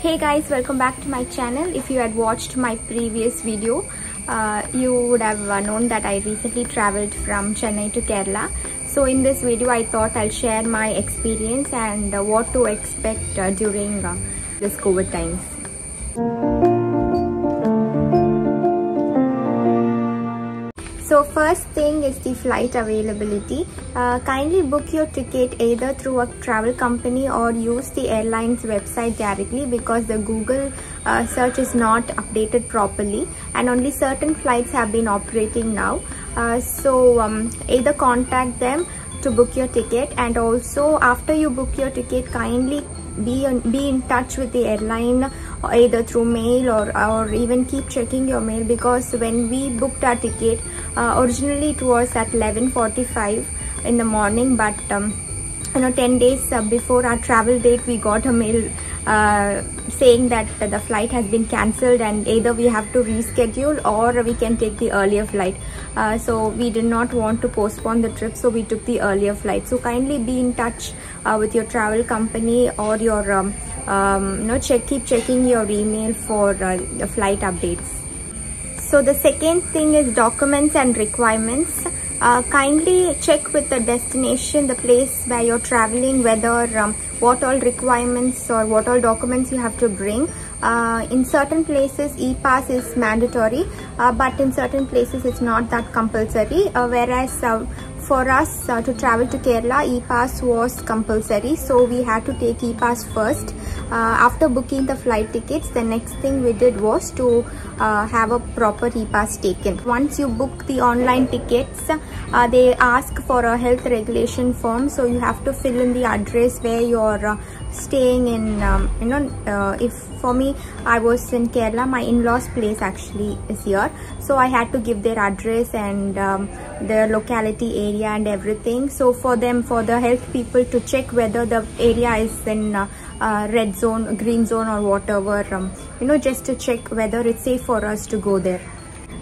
Hey guys, welcome back to my channel. If you had watched my previous video, you would have known that I recently traveled from Chennai to Kerala. So in this video I thought I'll share my experience and what to expect during this COVID times. So first thing is the flight availability. Kindly book your ticket either through a travel company or use the airline's website directly, because the Google search is not updated properly and only certain flights have been operating now. So either contact them to book your ticket, and also after you book your ticket, kindly be in touch with the airline either through mail or even keep checking your mail, because when we booked our ticket, originally it was at 11:45 in the morning, but 10 days before our travel date we got a mail saying that the flight has been cancelled and either we have to reschedule or we can take the earlier flight. So we did not want to postpone the trip, so we took the earlier flight. So kindly be in touch with your travel company or your keep checking your email for the flight updates. So the second thing is documents and requirements. Kindly check with the destination, the place where you're traveling, whether what all requirements or what all documents you have to bring. In certain places e-pass is mandatory, but in certain places it's not that compulsory, whereas for us to travel to Kerala, e-pass was compulsory, so we had to take e-pass first. After booking the flight tickets, the next thing we did was to have a proper e-pass taken. Once you book the online tickets, they ask for a health regulation form, so you have to fill in the address where you're staying in. If for me, I was in Kerala, my in-laws place actually is here, so I had to give their address and their locality area and everything. So for them, for the health people to check whether the area is in red zone, green zone or whatever, just to check whether it's safe for us to go there.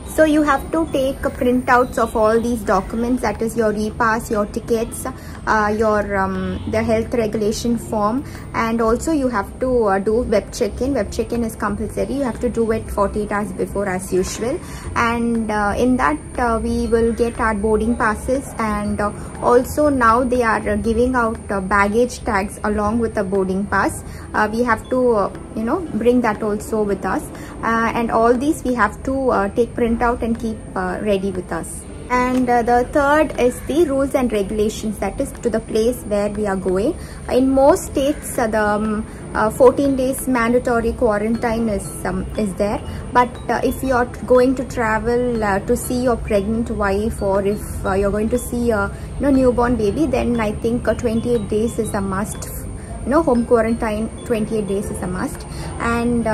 So you have to take printouts of all these documents, that is your e-pass, your tickets, the health regulation form, and also you have to do web check-in. Web check-in is compulsory. You have to do it 48 hours before as usual, and in that we will get our boarding passes, and also now they are giving out baggage tags along with the boarding pass. We have to bring that also with us, and all these we have to take printout and keep ready with us. And the third is the rules and regulations, that is to the place where we are going. In most states the 14 days mandatory quarantine is there, but if you are going to travel to see your pregnant wife, or if you're going to see a newborn baby, then I think 28 days is a must. Home quarantine 28 days is a must. And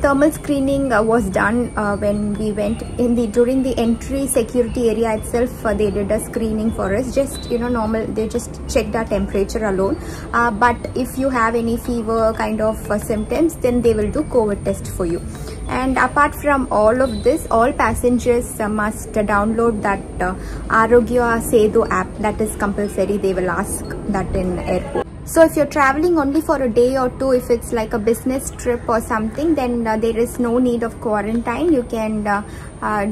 thermal screening was done when we went during the entry security area itself. They did a screening for us, just normal, they just checked our temperature alone, but if you have any fever kind of symptoms, then they will do COVID test for you. And apart from all of this, all passengers must download that Arogya Setu app. That is compulsory. They will ask that in airport. So if you're traveling only for a day or two, if it's like a business trip or something, then there is no need of quarantine. You can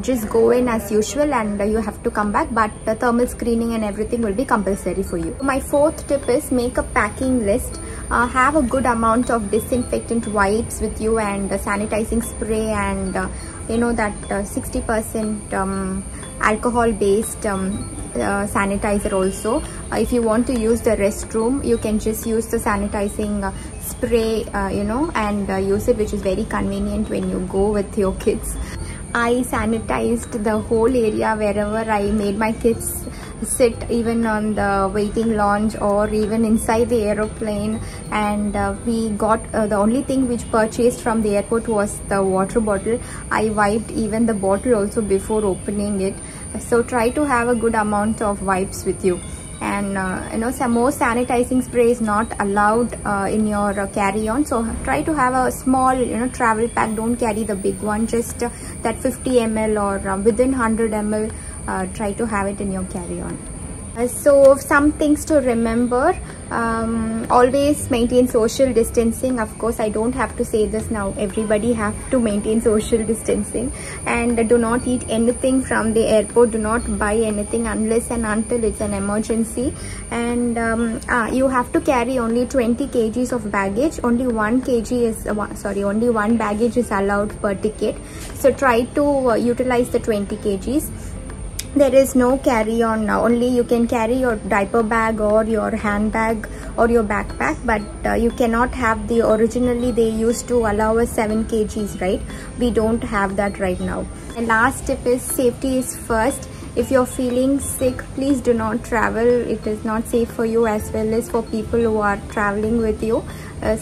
just go in as usual, and you have to come back, but the thermal screening and everything will be compulsory for you. My fourth tip is make a packing list. Have a good amount of disinfectant wipes with you, and sanitizing spray, and that 60% alcohol based sanitizer also. If you want to use the restroom, you can just use the sanitizing spray and use it, which is very convenient when you go with your kids. I sanitized the whole area wherever I made my kids sit, even on the waiting lounge or even inside the aeroplane. And we got the only thing which purchased from the airport was the water bottle. I wiped even the bottle also before opening it. So try to have a good amount of wipes with you. And some more sanitizing spray is not allowed in your carry-on, so try to have a small travel pack. Don't carry the big one, just that 50 ml or within 100 ml. Try to have it in your carry-on. So some things to remember, always maintain social distancing. Of course, I don't have to say this now, everybody have to maintain social distancing. And do not eat anything from the airport, do not buy anything unless and until it's an emergency. And you have to carry only 20 kgs of baggage. Only one baggage is allowed per ticket, so try to utilize the 20 kgs. There is no carry-on now. Only you can carry your diaper bag or your handbag or your backpack, but you cannot have the, originally they used to allow us 7 kgs, right? We don't have that right now. And last tip is safety is first. If you're feeling sick, please do not travel. It is not safe for you as well as for people who are traveling with you.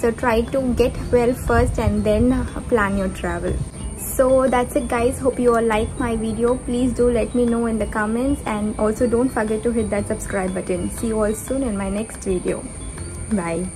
So try to get well first and then plan your travel. So that's it guys, hope you all like my video. Please do let me know in the comments, and also don't forget to hit that subscribe button. See you all soon in my next video. Bye.